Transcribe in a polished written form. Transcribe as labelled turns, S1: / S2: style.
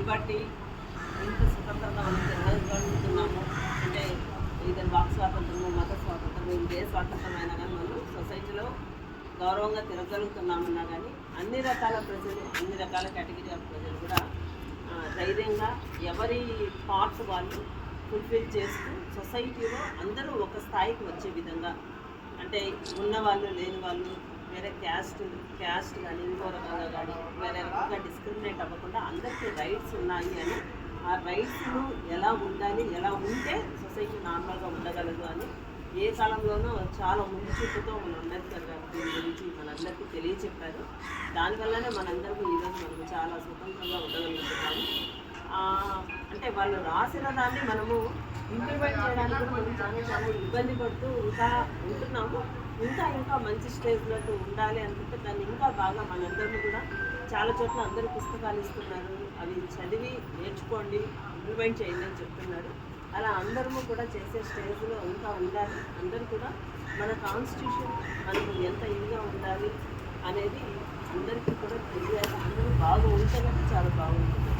S1: Liberty ఇంత స్వతంత్రంగా మనం తిరగలుగుతున్నాము అంటే ఇది వాక్ స్వాతంత్రము, మత స్వాతంత్రము, ఏ స్వాతంత్రం అయినా కానీ మనం సొసైటీలో గౌరవంగా తిరగలుగుతున్నామన్నా కానీ అన్ని రకాల ప్రజలు, అన్ని రకాల కేటగిరీ ఆఫ్ ప్రజలు కూడా ధైర్యంగా ఎవరి పార్ట్స్ వాళ్ళు ఫుల్ఫిల్ చేస్తూ సొసైటీలో అందరూ ఒక స్థాయికి వచ్చే విధంగా అంటే ఉన్నవాళ్ళు లేని వాళ్ళు వేరే క్యాస్ట్ కానీ ఇంకో రకంగా కానీ వేరే రకంగా డిస్క్రిమినేట్ అవ్వకుండా అందరికీ రైట్స్ ఉన్నాయి అని ఆ రైట్స్ను ఎలా ఉండాలి, ఎలా ఉంటే సొసైటీ నార్మల్గా ఉండగలదు అని ఏ కాలంలోనూ చాలా ముందు చూపుతో మన అంబేద్కర్ గారు దీని గురించి మనందరికీ తెలియచెప్పారు. దానివల్లనే మనందరికీ ఈరోజు మనకు చాలా స్వతంత్రంగా ఉండగలుగుతున్నాము. అంటే వాళ్ళు రాసిన దాన్ని మనము ఇంప్లిమెంట్ చేయడానికి కూడా మనం చాలా ఇబ్బంది పడుతూ ఇంకా ఉంటున్నాము. ఇంకా మంచి స్టేజ్లోకి ఉండాలి అనుకుంటే దాన్ని ఇంకా బాగా మనందరినీ కూడా చాలా చోట్ల అందరూ పుస్తకాలు ఇస్తున్నారు, అవి చదివి నేర్చుకోండి, ఇంప్లిమెంట్ చేయండి అని చెప్తున్నారు. అలా అందరము కూడా చేసే స్టేజ్లో ఇంకా ఉండాలి. అందరూ కూడా మన కాన్స్టిట్యూషన్ మనకు ఎంత ఇదిగా ఉండాలి అనేది అందరికీ కూడా తెలియాలి. అందరూ బాగా ఉంటే చాలా బాగుంటుంది.